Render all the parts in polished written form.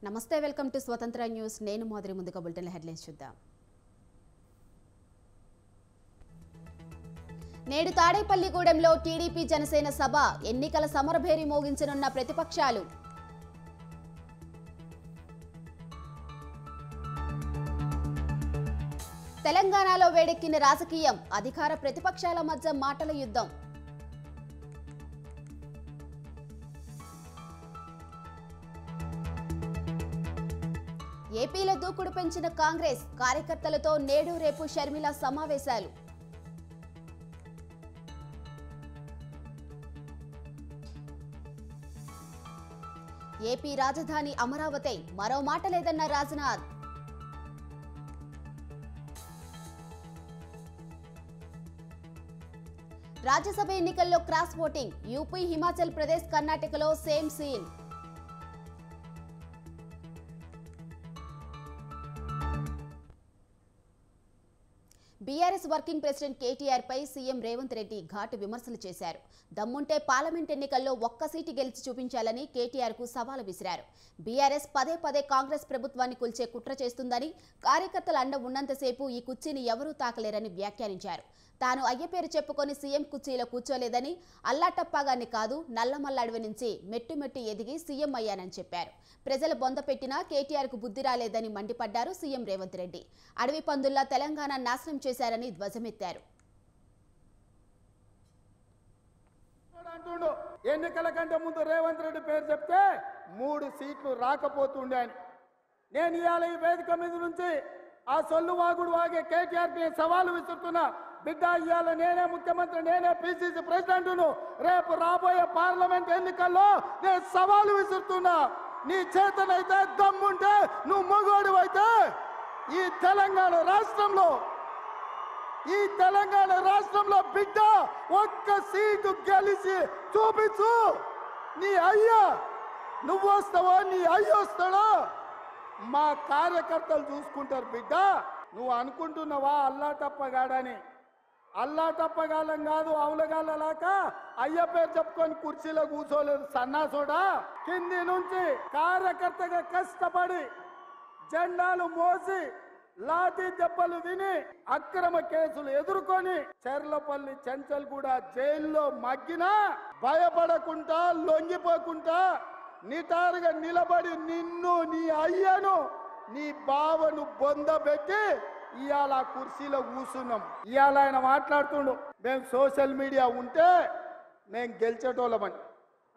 నమస్తే welcome to స్వతంత్ర news నేను మాదిరి ముందుగా బులెటిన్ హెడ్లైన్స్ చూద్దాం నేడు తాడేపల్లిగూడెంలో టీడీపీ జనసేన సభ ఎన్నికల సమరభేరి మోగించనున్న ప్రతిపక్షాలు తెలంగాణలో వేడెక్కిన రాజకీయం అధికార ప్రతిపక్షాల మధ్య మాటల యుద్ధం ఏపీలో దూకుడు పెంచిన కాంగ్రెస్ కార్యకర్తలతో నేడు రేపు షర్మిల సమావేశాలు ఏపీ రాజధాని అమరావతి మరో మాట లేదన్న రాజ్నాథ్ రాజ్యసభ ఎన్నికల్లో cross voting UP Himachal Pradesh కర్ణాటకలో same scene BRS working president KTR పై సీఎం రేవంత్ రెడ్డి ఘాటు విమర్శలు చేశారు. దమ్ముంటే పార్లమెంట్ ఎన్నికల్లో ఒక్క సీటు గెలిచి చూపించాలని కేటీఆర్ కు సవాలు విసిరారు. బీఆర్ఎస్ పదే పదే కాంగ్రెస్ ప్రభుత్వాన్ని కూల్చే కుట్ర చేస్తుందని, కార్యకర్తల అండ ఉన్నంతసేపు ఈ కుర్చీని ఎవరూ తాకలేరని వ్యాఖ్యానించారు. తాను అయ్య పేరు చెప్పుకొని సీఎం కుర్చీలో కూర్చోలేదని, అల్లాటప్పాగాన్ని కాదు నల్లమల్ల అడవి నుంచి మెట్టు ఎదిగి సీఎం అయ్యానని చెప్పారు. ప్రజలు బొంద పెట్టినా కేటీఆర్ కు బుద్ధి రాలేదని మండిపడ్డారు సీఎం రేవంత్ రెడ్డి. అడవి పందుల్లా తెలంగాణ నాశనం చేశారని ధ్వజమెత్తారు. ఎన్నికల కంటే ముందు రేవంత్ రెడ్డి పేరు చెప్తే 3 సీట్లు రాకపోతుండే అని నేను ఇవాళ ఈ వేదిక మీద నుంచి ఆ సొల్లు వాగుడు వాగే కేటీఆర్ కి సవాలు విసురుతున్నా. బిడ్డ ఇవాళ నేనే ముఖ్యమంత్రి, నేనే పిసిసి ప్రెసిడెంట్ను. రేపు రాబోయే పార్లమెంట్ ఎన్నికల్లో నేను సవాలు విసురుతున్నా. నీ చేతనైతే దమ్ముంటే నువ్వు మొగోడు అయితే ఈ తెలంగాణ రాష్ట్రంలో బిడ్డ ఒక్క సీటు గెలిచి చూపించు. నీ అయ్యా నువ్వు వస్తావో నీ అయ్య వస్తాడో మా కార్యకర్తలు చూసుకుంటారు. బిడ్డ నువ్వు అనుకుంటున్నావా అల్లాటప్పగాడని? అల్లాటప్పగాలం కాదు, అవులగాళ్ళలాక అయ్య పేరు చెప్పుకొని కుర్చీలో కూర్చోలేదు సన్నాసోడా. కింది నుంచి కార్యకర్తగా కష్టపడి జెండాలు మోసి లాఠీ దెబ్బలు విని అక్రమ కేసులు ఎదుర్కొని చెర్లపల్లి చెంచల్ కూడా జైల్లో మగ్గినా భయపడకుండా లొంగిపోకుండా నిటారుగా నిలబడి నిన్ను, నీ అయ్యను, నీ బావను బొందబెట్టి ఇవాళ కుర్చీలో కూర్చున్నాం. ఇవాళ ఆయన మాట్లాడుతుండు మేము సోషల్ మీడియా ఉంటే మేము గెలిచేటోళ్ళమని.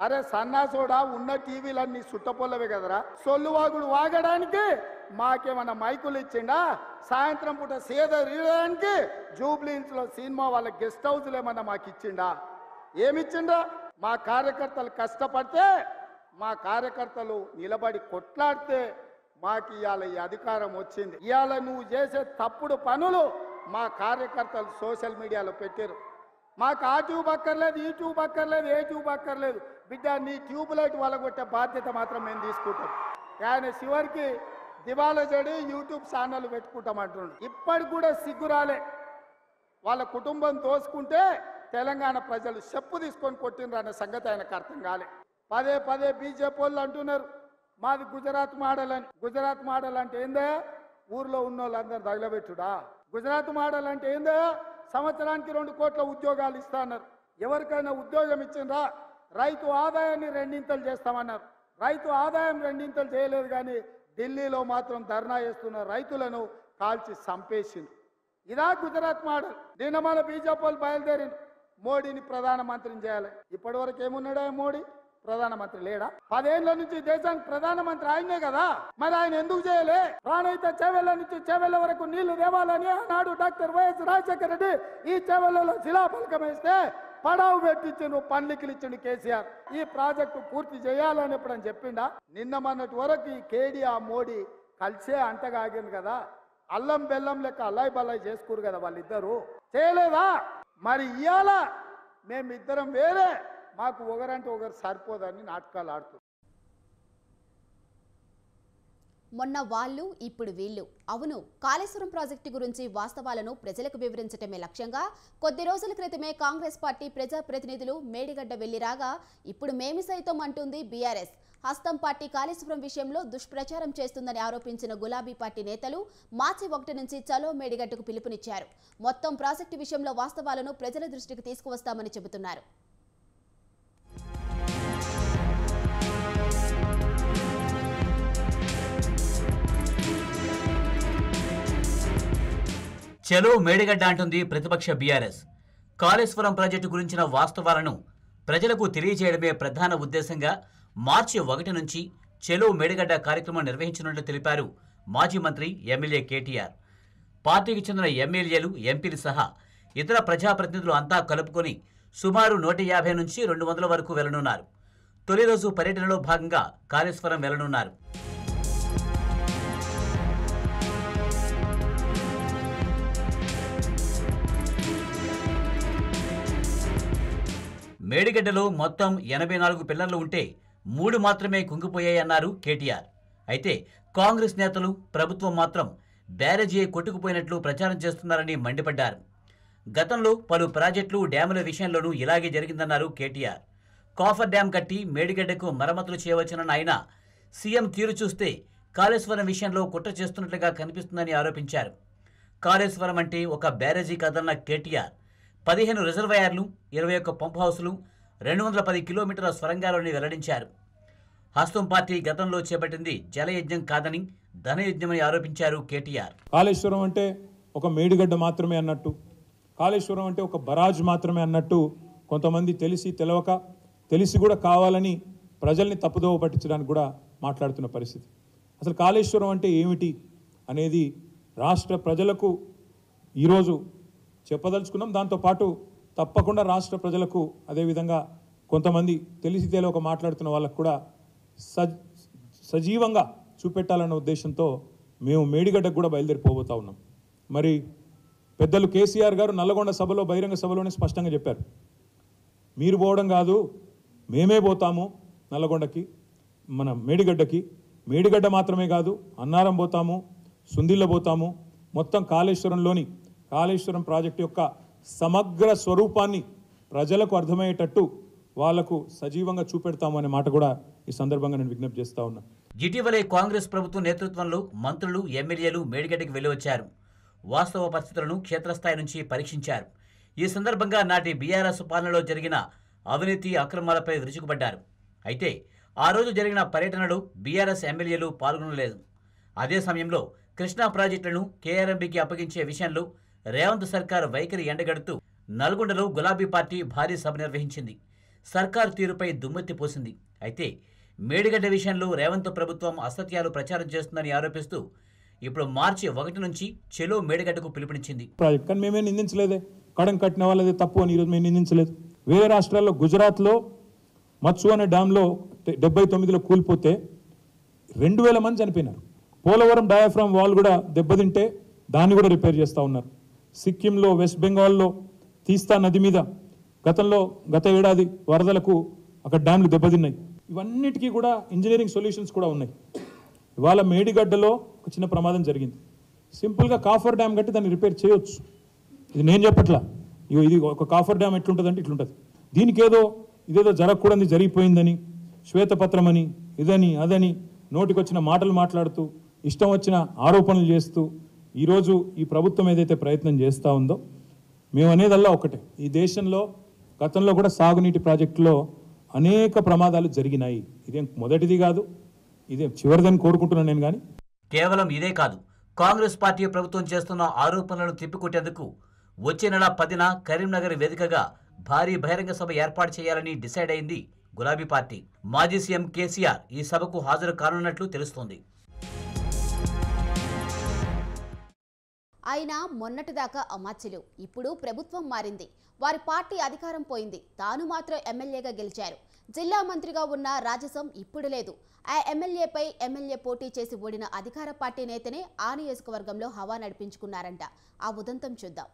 అరే సన్నాసోడా, ఉన్న టీవీలన్నీ సుట్టపొల్లవే కదరా. సొల్లువాగుడు వాగడానికి మాకేమన్నా మైకులు ఇచ్చిండా? సాయంత్రం పూట సేద తీయడానికి జూబ్లీహిల్స్ లో సినిమా వాళ్ళ గెస్ట్ హౌస్లు ఏమన్నా మాకు ఇచ్చిండా? ఏమిచ్చిండా? మా కార్యకర్తలు కష్టపడితే, మా కార్యకర్తలు నిలబడి కొట్లాడితే మాకు ఇవాళ ఈ అధికారం వచ్చింది. ఇవాళ నువ్వు చేసే తప్పుడు పనులు మా కార్యకర్తలు సోషల్ మీడియాలో పెట్టారు. మాకు ఆ ట్యూబ్ అక్కర్లేదు, ఈ ట్యూబ్ అక్కర్లేదు, ఏ ట్యూబ్ అక్కర్లేదు. బిడ్డ నీ ట్యూబ్ లైట్ వలగొట్టే బాధ్యత మాత్రం మేము తీసుకుంటాం. ఆయన చివరికి దివాలా చెడి యూట్యూబ్ ఛానల్ పెట్టుకుంటామంటుండు. ఇప్పటికి కూడా సిగ్గురాలే. వాళ్ళ కుటుంబం తోసుకుంటే తెలంగాణ ప్రజలు చెప్పు తీసుకొని కొట్టినరు అనే సంగతి ఆయనకు అర్థం కాలే. పదే బీజేపీ వాళ్ళు అంటున్నారు మాది గుజరాత్ మోడల్ అని. గుజరాత్ మోడల్ అంటే ఏందే? ఊర్లో ఉన్న వాళ్ళందరూ తగలబెట్టుడా? గుజరాత్ మోడల్ అంటే ఏందే? సంవత్సరానికి 2 కోట్ల ఉద్యోగాలు ఇస్తా అన్నారు. ఎవరికైనా ఉద్యోగం ఇచ్చిండ్రా? రైతు ఆదాయాన్ని 2 చేస్తామన్నారు. రైతు ఆదాయం 2 చేయలేదు, కానీ ఢిల్లీలో మాత్రం ధర్నా చేస్తున్న రైతులను కాల్చి చంపేసింది. ఇదా గుజరాత్ మోడల్. నిన్న మన బీజేపీ వాళ్ళు బయలుదేరింది మోడీని ప్రధానమంత్రిని చేయాలి. ఇప్పటి వరకు ఏమున్నాడా మోడీ? ప్రధానమంత్రి లేడా? 10 ఏళ్ల నుంచి దేశానికి ప్రధానమంత్రి ఆయనే కదా. మరి ఆయన ఎందుకు చేయలే? ప్రాణహిత చేవెళ్ల నుంచి చేవెళ్ల వరకు నీళ్లు దేవాలని ఆనాడు డాక్టర్ వైఎస్ రాజశేఖర రెడ్డి ఈ చేవెళ్లలో శిలాఫలకం వేస్తే పడావు పెట్టించిండు, పన్లికలు ఇచ్చిండు కేసీఆర్. ఈ ప్రాజెక్టు పూర్తి చేయాలని ఎప్పుడని చెప్పిండా? నిన్న మొన్నటి వరకు ఈ కేడీ ఆ మోడీ కలిసే అంటగాగింది కదా. అల్లం బెల్లం లెక్క అల్లాయి బల్లాయి చేసుకురు కదా వాళ్ళిద్దరు. చేయలేదా? మరి ఇవాళ మేమిద్దరం వేరే, మాకు ఒకరంటే ఒకరు సరిపోదని నాటకాలు ఆడుతూ మొన్న వాళ్ళు ఇప్పుడు వీళ్ళు. అవును, కాళేశ్వరం ప్రాజెక్టు గురించి వాస్తవాలను ప్రజలకు వివరించటమే లక్ష్యంగా కొద్ది రోజుల క్రితమే కాంగ్రెస్ పార్టీ ప్రజాప్రతినిధులు మేడిగడ్డ వెళ్లి రాగా ఇప్పుడు మేమి సైతం అంటుంది బీఆర్ఎస్. హస్తం పార్టీ కాళేశ్వరం విషయంలో దుష్ప్రచారం చేస్తుందని ఆరోపించిన గులాబీ పార్టీ నేతలు మార్చి 1 నుంచి చలో మేడిగడ్డకు పిలుపునిచ్చారు. మొత్తం ప్రాజెక్టు విషయంలో వాస్తవాలను ప్రజల దృష్టికి తీసుకువస్తామని చెబుతున్నారు. చలో మేడిగడ్డ అంటుంది ప్రతిపక్ష బీఆర్ఎస్. కాళేశ్వరం ప్రాజెక్టు గురించిన వాస్తవాలను ప్రజలకు తెలియజేయడమే ప్రధాన ఉద్దేశంగా మార్చి 1 నుంచి చలో మేడిగడ్డ కార్యక్రమం నిర్వహించనున్నట్లు తెలిపారు మాజీ మంత్రి ఎమ్మెల్యే కేటీఆర్. పార్టీకి చెందిన ఎమ్మెల్యేలు, ఎంపీలు సహా ఇతర ప్రజాప్రతినిధులు అంతా కలుపుకొని సుమారు 150 నుంచి 200 వరకు వెళ్లనున్నారు. తొలి రోజు పర్యటనలో భాగంగా కాళేశ్వరం వెళ్లనున్నారు. మేడిగడ్డలో మొత్తం 84 పిల్లర్లు ఉంటే 3 మాత్రమే కుంగిపోయాయన్నారు కేటీఆర్. అయితే కాంగ్రెస్ నేతలు, ప్రభుత్వం మాత్రం బ్యారేజీ కొట్టుకుపోయినట్లు ప్రచారం చేస్తున్నారని మండిపడ్డారు. గతంలో పలు ప్రాజెక్టులు, డ్యాముల విషయంలోనూ ఇలాగే జరిగిందన్నారు కేటీఆర్. కాఫర్ డ్యాం కట్టి మేడిగడ్డకు మరమ్మతులు చేయవచ్చునన్న ఆయన సీఎం తీరు చూస్తే కాళేశ్వరం విషయంలో కుట్ర చేస్తున్నట్లుగా కనిపిస్తుందని ఆరోపించారు. కాళేశ్వరం అంటే ఒక బ్యారేజీ కాదన్న కేటీఆర్ 15 రిజర్వాయర్లు, 21 పంప్ హౌస్లు, 210 కిలోమీటర్ల సొరంగాలని వెల్లడించారు. హస్తం పార్టీ గతంలో చేపట్టింది జలయజ్ఞం కాదని ధనయజ్ఞమని ఆరోపించారు కేటీఆర్. కాళేశ్వరం అంటే ఒక మేడిగడ్డ మాత్రమే అన్నట్టు, కాళేశ్వరం అంటే ఒక బరాజ్ మాత్రమే అన్నట్టు కొంతమంది తెలిసి తెలవక, తెలిసి కూడా కావాలని ప్రజల్ని తప్పుదోవ పట్టించడానికి కూడా మాట్లాడుతున్న పరిస్థితి. అసలు కాళేశ్వరం అంటే ఏమిటి అనేది రాష్ట్ర ప్రజలకు ఈరోజు చెప్పదలుచుకున్నాం. దాంతోపాటు తప్పకుండా రాష్ట్ర ప్రజలకు, అదేవిధంగా కొంతమంది తెలిసి తెలియక మాట్లాడుతున్న వాళ్ళకు కూడా సజీవంగా చూపెట్టాలన్న ఉద్దేశంతో మేము మేడిగడ్డకు కూడా బయలుదేరిపోబోతా ఉన్నాం. మరి పెద్దలు కేసీఆర్ గారు నల్లగొండ సభలో, బహిరంగ సభలోనే స్పష్టంగా చెప్పారు, మీరు పోవడం కాదు మేమే పోతాము నల్లగొండకి, మన మేడిగడ్డకి. మేడిగడ్డ మాత్రమే కాదు, అన్నారం పోతాము, సుందిల్ల పోతాము. మొత్తం కాళేశ్వరం ప్రాజెక్టు యొక్క సమగ్ర స్వరూపాన్ని ప్రజలకు అర్థమయ్యేటట్టు వాళ్లకు సజీవంగా చూపెడతాము అనే మాట కూడా ఈ సందర్భంగా నేను విజ్ఞప్తి చేస్తా ఉన్నా. ఇటీవలే కాంగ్రెస్ ప్రభుత్వం నేతృత్వంలో మంత్రులు, ఎమ్మెల్యేలు మేడిగడ్డకి వెళ్లి వచ్చారు. వాస్తవ పరిస్థితులను క్షేత్రస్థాయి నుంచి పరీక్షించారు. ఈ సందర్భంగా నాటి బీఆర్ఎస్ పాలనలో జరిగిన అవినీతి, అక్రమాలపై విరుచుకుపడ్డారు. అయితే ఆ రోజు జరిగిన పర్యటనలో బీఆర్ఎస్ ఎమ్మెల్యేలు పాల్గొనలేదు. అదే సమయంలో కృష్ణా ప్రాజెక్టులను కేఆర్ఎంబీకి అప్పగించే విషయంలో రేవంత్ సర్కార్ వైఖరి ఎండగడుతూ నల్గొండలో గులాబీ పార్టీ భారీ సభ నిర్వహించింది. సర్కారు తీరుపై దుమ్మెత్తి పోసింది. అయితే మేడిగడ్డ విషయంలో రేవంత్ ప్రభుత్వం అసత్యాలు ప్రచారం చేస్తుందని ఆరోపిస్తూ ఇప్పుడు మార్చి 1 నుంచి చెలో మేడిగడ్డకు పిలుపునిచ్చింది. ప్రాజెక్ట్ కానీ మేమే నిందించలేదే, కడం కట్టిన వాళ్ళదే తప్పు అని ఈరోజు మేము నిందించలేదు. వేరే రాష్ట్రాల్లో గుజరాత్లో మత్సు అనే డ్యాంలో 79లో కూలిపోతే 2000 మంది చనిపోయినారు. పోలవరం డయాఫ్రామ్ వాల్ కూడా దెబ్బతింటే దాన్ని కూడా రిపేర్ చేస్తూ ఉన్నారు. సిక్కింలో, వెస్ట్ బెంగాల్లో తీస్తా నది మీద గత ఏడాది వరదలకు అక్కడ డ్యామ్లు దెబ్బతిన్నాయి. ఇవన్నిటికీ కూడా ఇంజనీరింగ్ సొల్యూషన్స్ కూడా ఉన్నాయి. ఇవాళ మేడిగడ్డలో ఒక చిన్న ప్రమాదం జరిగింది. సింపుల్గా కాఫర్ డ్యామ్ కట్టి దాన్ని రిపేర్ చేయొచ్చు. ఇది నేను చెప్పట్లా, ఇది ఒక కాఫర్ డ్యామ్ ఎట్లుంటుందంటే ఇట్లుంటుంది. దీనికి ఇదేదో జరగకూడదు జరిగిపోయిందని, శ్వేతపత్రం అని, ఇదని అదని నోటికొచ్చిన మాటలు మాట్లాడుతూ, ఇష్టం వచ్చిన ఆరోపణలు చేస్తూ ఈరోజు ఈ ప్రభుత్వం ఏదైతే ప్రయత్నం చేస్తూ ఉందో, మేము అనేదల్లా ఒకటే, ఈ దేశంలో గతంలో కూడా సాగునీటి ప్రాజెక్టులో అనేక ప్రమాదాలు జరిగినాయి. ఇదేం మొదటిది కాదు, ఇదేం చివరిదని కోరుకుంటున్నాను నేను. కానీ కేవలం ఇదే కాదు, కాంగ్రెస్ పార్టీ ప్రభుత్వం చేస్తున్న ఆరోపణలను తిప్పికొట్టేందుకు వచ్చే నెల 10న కరీంనగర్ వేదికగా భారీ బహిరంగ సభ ఏర్పాటు చేయాలని డిసైడ్ అయింది గులాబీ పార్టీ. మాజీ సీఎం కేసీఆర్ ఈ సభకు హాజరు కానున్నట్లు తెలుస్తోంది. అయినా మొన్నటిదాకా అమాత్యులు, ఇప్పుడు ప్రభుత్వం మారింది, వారి పార్టీ అధికారం పోయింది, తాను మాత్రం ఎమ్మెల్యేగా గెలిచారు. జిల్లా మంత్రిగా ఉన్న రాజసం ఇప్పుడు లేదు. ఆ ఎమ్మెల్యే పోటీ చేసి ఓడిన అధికార పార్టీ నేతనే ఆ నియోజకవర్గంలో హవా నడిపించుకున్నారంట. ఆ ఉదంతం చూద్దాం.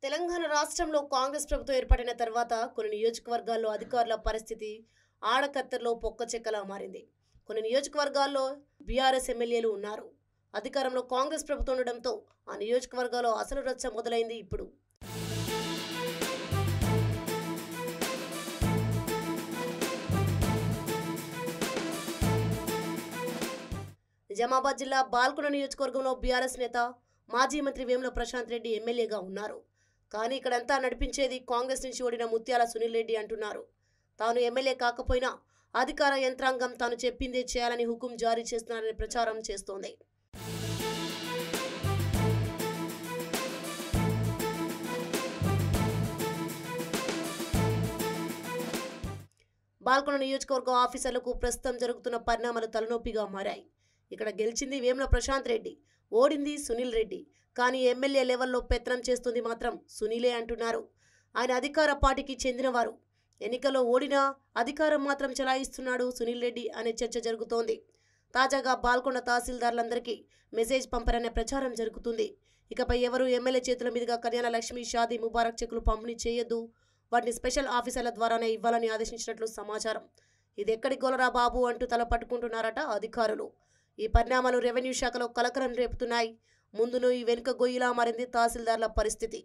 తెలంగాణ రాష్ట్రంలో కాంగ్రెస్ ప్రభుత్వం ఏర్పడిన తర్వాత కొన్ని నియోజకవర్గాల్లో అధికారుల పరిస్థితి ఆడకత్తెరలో పొక్కచెక్కలా మారింది. కొన్ని నియోజకవర్గాల్లో బీఆర్ఎస్ ఎమ్మెల్యేలు ఉన్నారు. అధికారంలో కాంగ్రెస్ ప్రభుత్వం ఉండడంతో ఆ నియోజకవర్గాల్లో అసలు రచ్చ మొదలైంది. ఇప్పుడు నిజామాబాద్ జిల్లా బాల్కొండ నియోజకవర్గంలో బీఆర్ఎస్ నేత మాజీ మంత్రి వేముల ప్రశాంత్ రెడ్డి ఎమ్మెల్యేగా ఉన్నారు. కానీ ఇక్కడంతా నడిపించేది కాంగ్రెస్ నుంచి ఓడిన ముత్యాల సునీల్ రెడ్డి అంటున్నారు. తాను ఎమ్మెల్యే కాకపోయినా అధికార యంత్రాంగం తాను చెప్పిందే చేయాలని హుకుం జారీ చేస్తున్నారని ప్రచారం చేస్తోంది. బాల్కొండ నియోజకవర్గం ఆఫీసర్లకు ప్రస్తుతం జరుగుతున్న పరిణామాలు తలనొప్పిగా మారాయి. ఇక్కడ గెలిచింది వేముల ప్రశాంత్ రెడ్డి, ఓడింది సునీల్ రెడ్డి. కానీ ఎమ్మెల్యే లెవెల్లో పెత్తనం చేస్తుంది మాత్రం సునీలే అంటున్నారు. ఆయన అధికార పార్టీకి చెందినవారు. ఎన్నికల్లో ఓడినా అధికారం మాత్రం చెలాయిస్తున్నాడు సునీల్ రెడ్డి అనే చర్చ జరుగుతోంది. తాజాగా బాల్కొండ తహసీల్దార్లందరికీ మెసేజ్ పంపారనే ప్రచారం జరుగుతుంది. ఇకపై ఎవరు ఎమ్మెల్యే చేతుల మీదుగా కళ్యాణ లక్ష్మి, షాదీ ముబారక్ చెక్కులు పంపిణీ చేయొద్దు, వాటిని స్పెషల్ ఆఫీసర్ల ద్వారానే ఇవ్వాలని ఆదేశించినట్లు సమాచారం. ఇది ఎక్కడి గోలరా బాబు అంటూ తల పట్టుకుంటున్నారట అధికారులు. ఈ పరిణామాలు రెవెన్యూ శాఖలో కలకలం రేపుతున్నాయి. ముందును ఈ వెనుక గొయ్యిలా మారింది తహసీల్దార్ల పరిస్థితి.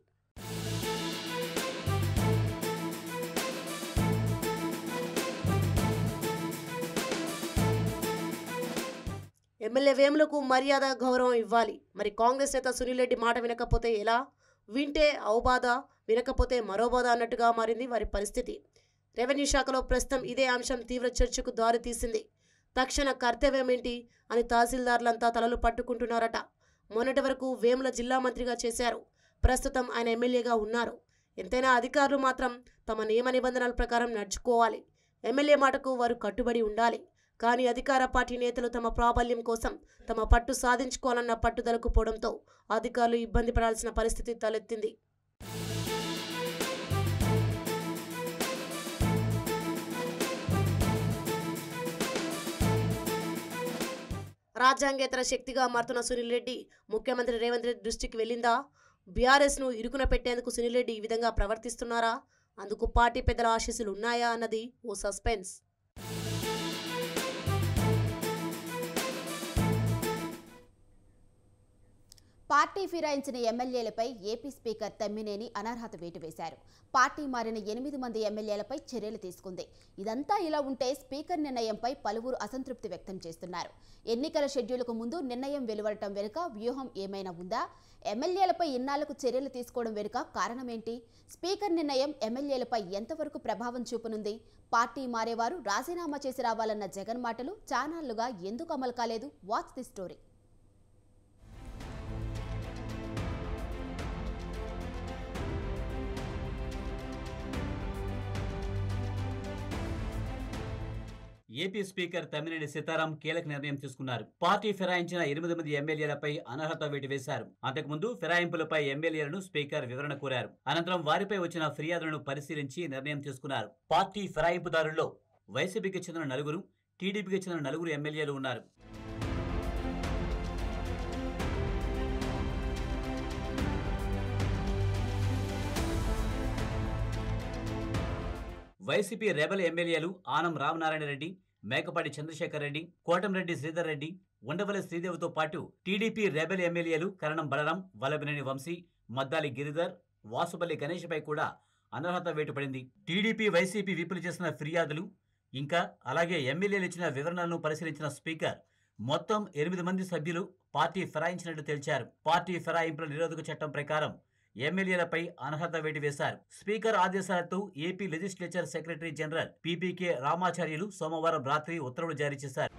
ఎమ్మెల్యే వేములకు మర్యాద, గౌరవం ఇవ్వాలి. మరి కాంగ్రెస్ నేత సునీల్ రెడ్డి మాట వినకపోతే ఎలా? వింటే ఓ బాధ, వినకపోతే మరో బాధ అన్నట్టుగా మారింది వారి పరిస్థితి. రెవెన్యూ శాఖలో ప్రస్తుతం ఇదే అంశం తీవ్ర చర్చకు దారితీసింది. తక్షణ కర్తవ్యమేంటి అని తహసీల్దార్లంతా తలలు పట్టుకుంటున్నారట. మొన్నటి వరకు వేముల జిల్లా మంత్రిగా చేశారు. ప్రస్తుతం ఆయన ఎమ్మెల్యేగా ఉన్నారు. ఎంతైనా అధికారులు మాత్రం తమ నియమ నిబంధనల ప్రకారం నడుచుకోవాలి. ఎమ్మెల్యే మాటకు వారు కట్టుబడి ఉండాలి. కానీ అధికార పార్టీ నేతలు తమ ప్రాబల్యం కోసం తమ పట్టు సాధించుకోవాలన్న పట్టుదలకు పోవడంతో అధికారులు ఇబ్బంది పడాల్సిన పరిస్థితి తలెత్తింది. రాజ్యాంగేతర శక్తిగా మారుతున్న సునీల్ రెడ్డి ముఖ్యమంత్రి రేవంత్ రెడ్డి దృష్టికి వెళ్ళిందా? బీఆర్ఎస్ను ఇరుకున పెట్టేందుకు సునీల్ రెడ్డి ఈ విధంగా ప్రవర్తిస్తున్నారా? అందుకు పార్టీ పెద్దల ఆశీస్సులు ఉన్నాయా అన్నది ఓ సస్పెన్స్. పార్టీ ఫిరాయించిన ఎమ్మెల్యేలపై ఏపీ స్పీకర్ తమ్మినేని అనర్హత వేటు వేశారు. పార్టీ మారిన 8 మంది ఎమ్మెల్యేలపై చర్యలు తీసుకుంది. ఇదంతా ఇలా ఉంటే స్పీకర్ నిర్ణయంపై పలువురు అసంతృప్తి వ్యక్తం చేస్తున్నారు. ఎన్నికల షెడ్యూల్కు ముందు నిర్ణయం వెలువడటం వెనుక వ్యూహం ఏమైనా ఉందా? ఎమ్మెల్యేలపై ఇన్నాళ్లకు చర్యలు తీసుకోవడం వెనుక కారణమేంటి? స్పీకర్ నిర్ణయం ఎమ్మెల్యేలపై ఎంతవరకు ప్రభావం చూపనుంది? పార్టీ మారేవారు రాజీనామా చేసి రావాలన్న జగన్ మాటలు చానాళ్లుగా ఎందుకు అమలు కాలేదు? Watch the story. AP speaker Tammineni Sitaram కీలక నిర్ణయం తీసుకున్నారు. పార్టీ ఫిరాయించిన 8 మంది ఎమ్మెల్యేలపై అనర్హత వేటు వేశారు. అంతకుముందు ఫిరాయింపులపై ఎమ్మెల్యేలను స్పీకర్ వివరణ కోరారు. అనంతరం వారిపై వచ్చిన ఫిర్యాదులను పరిశీలించి నిర్ణయం తీసుకున్నారు. పార్టీ ఫిరాయింపుదారుల్లో వైసీపీకి చెందిన 4, టీడీపీకి చెందిన 4 ఎమ్మెల్యేలు ఉన్నారు. వైసీపీ రెబల్ ఎమ్మెల్యేలు ఆనం రామనారాయణ రెడ్డి, మేకపాటి చంద్రశేఖర్ రెడ్డి, కోటంరెడ్డి శ్రీధర్ రెడ్డి, ఉండవల్లి శ్రీదేవితో పాటు టీడీపీ రెబల్ ఎమ్మెల్యేలు కరణం బలరాం, వల్లభనేని వంశీ, మద్దాలి గిరిధర్, వాసుపల్లి గణేష్పై కూడా అనర్హత వేటు పడింది. టీడీపీ, వైసీపీ విపులు చేసిన ఫిర్యాదులు ఇంకా అలాగే ఎమ్మెల్యేలు ఇచ్చిన వివరణలను పరిశీలించిన స్పీకర్ మొత్తం 8 మంది సభ్యులు పార్టీ ఫిరాయించినట్టు తేల్చారు. పార్టీ ఫిరాయింపుల నిరోధక చట్టం ప్రకారం ఎమ్మెల్యేలపై అనర్హత వేటు వేశారు. స్పీకర్ ఆదేశాలతో AP legislature secretary general PPK Ramacharyulu సోమవారం రాత్రి ఉత్తర్వులు జారీ చేశారు.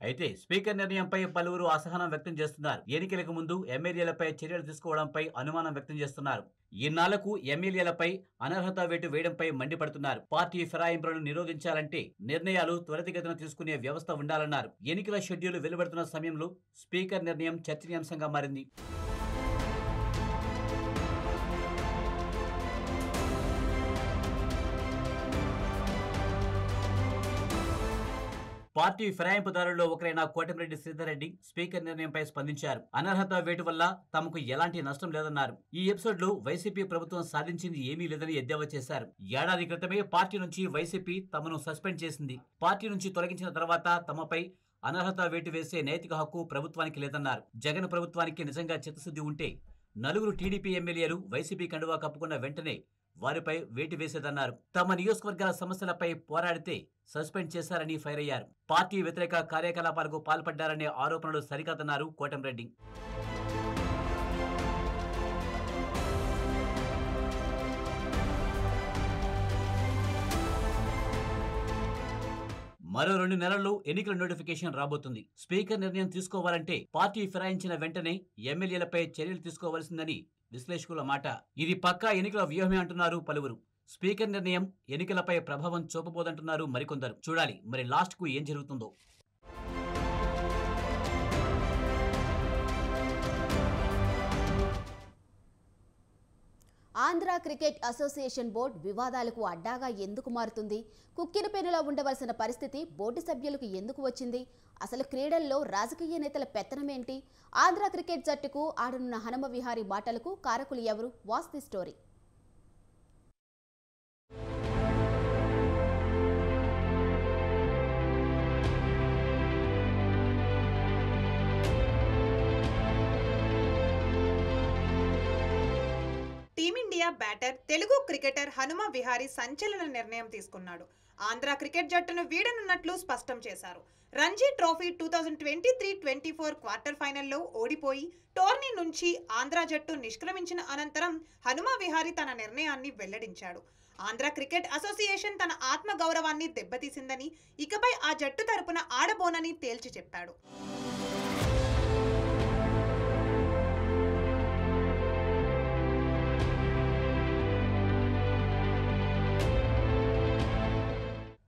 అయితే స్పీకర్ నిర్ణయంపై పలువురు అసహనం వ్యక్తం చేస్తున్నారు. ఎన్నికలకు ముందు ఎమ్మెల్యేలపై చర్యలు తీసుకోవడంపై అనుమానం వ్యక్తం చేస్తున్నారు. ఇన్నాళ్లకు ఎమ్మెల్యేలపై అనర్హత వేటు వేయడంపై మండిపడుతున్నారు. పార్టీ ఫిరాయింపులను నిరోధించాలంటే నిర్ణయాలు త్వరితగతిన తీసుకునే వ్యవస్థ ఉండాలన్నారు. ఎన్నికల షెడ్యూల్ వెలువడుతున్న సమయంలో స్పీకర్ నిర్ణయం చర్చనీయాంశంగా మారింది. పార్టీ ఫిరాయింపుదారుల్లో ఒకరైన కోటమిరెడ్డి శ్రీధర్ రెడ్డి స్పీకర్ నిర్ణయంపై స్పందించారు. అనర్హత వేటు వల్ల తమకు ఎలాంటి నష్టం లేదన్నారు. ఈ ఎపిసోడ్ లో వైసీపీ ప్రభుత్వం సాధించింది ఏమీ లేదని ఎద్దేవా చేశారు. ఏడాది క్రితమే పార్టీ నుంచి వైసీపీ తమను సస్పెండ్ చేసింది. పార్టీ నుంచి తొలగించిన తర్వాత తమపై అనర్హత వేటు వేసే నైతిక హక్కు ప్రభుత్వానికి లేదన్నారు. జగన్ ప్రభుత్వానికి నిజంగా చిత్తశుద్ధి ఉంటే నలుగురు టీడీపీ ఎమ్మెల్యేలు వైసీపీ కండువా కప్పుకున్న వెంటనే వారిపై వేటు వేసేదన్నారు. తమ నియోజకవర్గాల సమస్యలపై పోరాడితే సస్పెండ్ చేశారని ఫైర్ అయ్యారు. పార్టీ వ్యతిరేక కార్యకలాపాలకు పాల్పడ్డారనే ఆరోపణలు సరికాదన్నారు కోటంరెడ్డి. మరో 2 నెలల్లో ఎన్నికల నోటిఫికేషన్ రాబోతుంది. స్పీకర్ నిర్ణయం తీసుకోవాలంటే పార్టీ ఫిరాయించిన వెంటనే ఎమ్మెల్యేలపై చర్యలు తీసుకోవాల్సిందని విశ్లేషకుల మాట. ఇది పక్కా ఎన్నికల వ్యూహమే అంటున్నారు పలువురు. స్పీకర్ నిర్ణయం ఎన్నికలపై ప్రభావం చూపబోదంటున్నారు మరికొందరు. చూడాలి మరి లాస్ట్ కు ఏం జరుగుతుందో. ఆంధ్ర క్రికెట్ అసోసియేషన్ బోర్డు వివాదాలకు అడ్డాగా ఎందుకు మారుతుంది? కుక్కిరిపేనులా ఉండవలసిన పరిస్థితి బోర్డు సభ్యులకు ఎందుకు వచ్చింది? అసలు క్రీడల్లో రాజకీయ నేతల పెత్తనమేంటి? ఆంధ్ర క్రికెట్ జట్టుకు ఆడనున్న హనుమ విహారీ మాటలకు కారకులు ఎవరు? Watch the story. Team India batter Telugu cricketer Hanuma Vihari సంచలన నిర్ణయం తీసుకున్నాడు. ఆంధ్ర క్రికెట్ జట్టును వీడనున్నట్లు స్పష్టం చేశారు. రంజీ ట్రోఫీ 2023-24 క్వార్టర్ ఫైనల్లో ఓడిపోయి టోర్నీ నుంచి ఆంధ్ర జట్టు నిష్క్రమించిన అనంతరం హనుమ విహారీ తన నిర్ణయాన్ని వెల్లడించాడు. ఆంధ్ర క్రికెట్ అసోసియేషన్ తన ఆత్మ గౌరవాన్ని దెబ్బతీసిందని, ఇకపై ఆ జట్టు తరపున ఆడబోనని తేల్చి చెప్పాడు.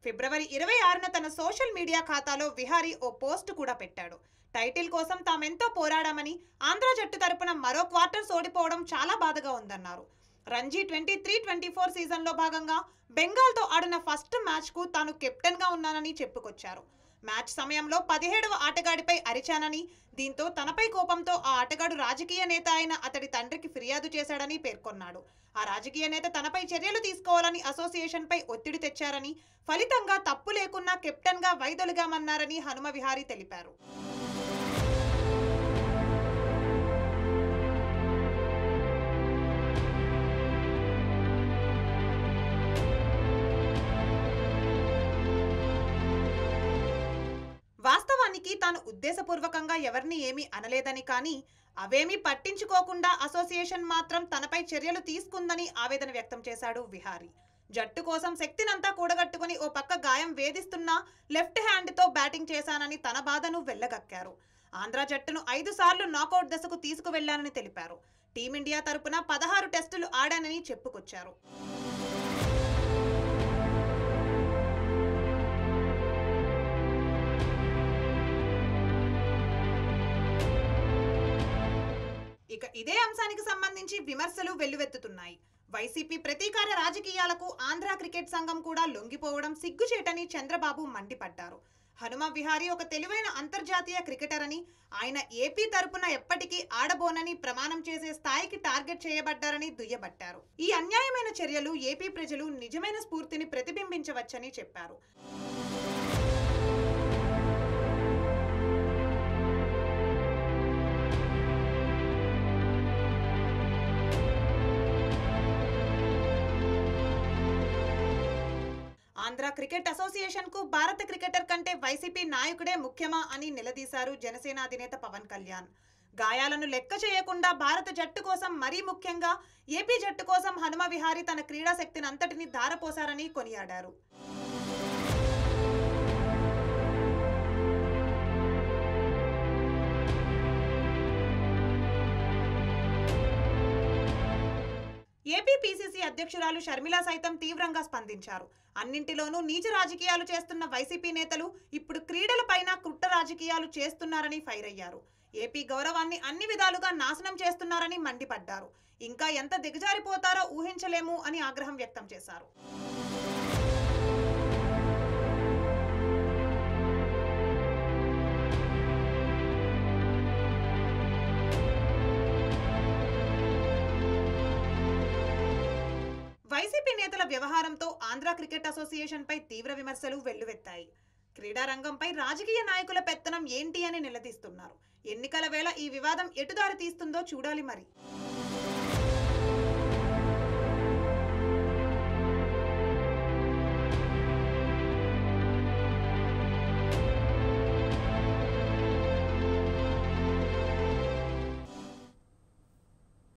ఫిబ్రవరి 26న తన సోషల్ మీడియా ఖాతాలో విహారీ ఓ పోస్ట్ కూడా పెట్టాడు. టైటిల్ కోసం తామెంతో పోరాడామని, ఆంధ్ర జట్టు తరపున మరో క్వార్టర్స్ ఓడిపోవడం చాలా బాధగా ఉందన్నారు. రంజీ 23-24 సీజన్లో భాగంగా బెంగాల్తో ఆడిన ఫస్ట్ మ్యాచ్కు తాను కెప్టెన్గా ఉన్నానని చెప్పుకొచ్చారు. మ్యాచ్ సమయంలో 17వ ఆటగాడిపై అరిచానని, దీంతో తనపై కోపంతో ఆ ఆటగాడు రాజకీయ నేత అయిన అతడి తండ్రికి ఫిర్యాదు చేశాడని పేర్కొన్నాడు. ఆ రాజకీయ నేత తనపై చర్యలు తీసుకోవాలని అసోసియేషన్పై ఒత్తిడి తెచ్చారని, ఫలితంగా తప్పు లేకున్నా కెప్టెన్గా వైదొలిగామన్నారని హనుమ విహారీ తెలిపారు. వాస్తవానికి తాను ఉద్దేశపూర్వకంగా ఎవరిని ఏమీ అనలేదని, కానీ అవేమీ పట్టించుకోకుండా అసోసియేషన్ మాత్రం తనపై చర్యలు తీసుకుందని ఆవేదన వ్యక్తం చేశాడు విహారీ. జట్టు కోసం శక్తినంతా కూడగట్టుకుని ఓ పక్క గాయం వేధిస్తున్నా లెఫ్ట్ హ్యాండ్తో బ్యాటింగ్ చేశానని తన బాధను వెళ్లగక్కారు. ఆంధ్ర జట్టును 5 సార్లు నాకౌట్ దశకు తీసుకువెళ్లానని తెలిపారు. టీమిండియా తరపున 16 టెస్టులు ఆడానని చెప్పుకొచ్చారు. ఇక ఇదే అంశానికి సంబంధించి విమర్శలు వెల్లువెత్తుతున్నాయి. వైసీపీ ప్రతీకార రాజకీయాలకు ఆంధ్ర క్రికెట్ సంఘం కూడా లొంగిపోవడం సిగ్గుచేటని చంద్రబాబు మండిపడ్డారు. హనుమ విహారీ ఒక తెలివైన అంతర్జాతీయ క్రికెటర్ అని, ఆయన ఏపీ తరపున ఎప్పటికీ ఆడబోనని ప్రమాణం చేసే స్థాయికి టార్గెట్ చేయబడ్డారని దుయ్యబట్టారు. ఈ అన్యాయమైన చర్యలు ఏపీ ప్రజలు నిజమైన స్ఫూర్తిని ప్రతిబింబించవచ్చని చెప్పారు. ఆంధ్ర క్రికెట్ అసోసియేషన్ కు భారత క్రికెటర్ కంటే వైసీపీ నాయకుడే ముఖ్యమా అని నిలదీశారు జనసేన అధినేత పవన్ కళ్యాణ్. గాయాలను లెక్క చేయకుండా భారత జట్టు కోసం, మరీ ముఖ్యంగా ఏపీ జట్టు కోసం హనుమ విహారీ తన క్రీడా శక్తిని అంతటిని ధారపోశారని కొనియాడారు. ఏపీ పీసీసీ అధ్యక్షురాలు షర్మిల సైతం తీవ్రంగా స్పందించారు. అన్నింటిలోనూ నీచ రాజకీయాలు చేస్తున్న వైసీపీ నేతలు ఇప్పుడు క్రీడలపైన కుట్ర రాజకీయాలు చేస్తున్నారని ఫైర్ అయ్యారు. ఏపీ గౌరవాన్ని అన్ని విధాలుగా నాశనం చేస్తున్నారని మండిపడ్డారు. ఇంకా ఎంత దిగజారిపోతారో ఊహించలేము అని ఆగ్రహం వ్యక్తం చేశారు. వ్యవహారంతో ఆంధ్ర క్రికెట్ అసోసియేషన్ పై తీవ్ర విమర్శలు వెల్లువెత్తాయి. క్రీడా రంగంపై రాజకీయ నాయకుల పెత్తనం ఏంటి అని నిలదీస్తున్నారు. ఎన్నికల వేళ ఈ వివాదం ఎటుదారి తీస్తుందో చూడాలి మరి.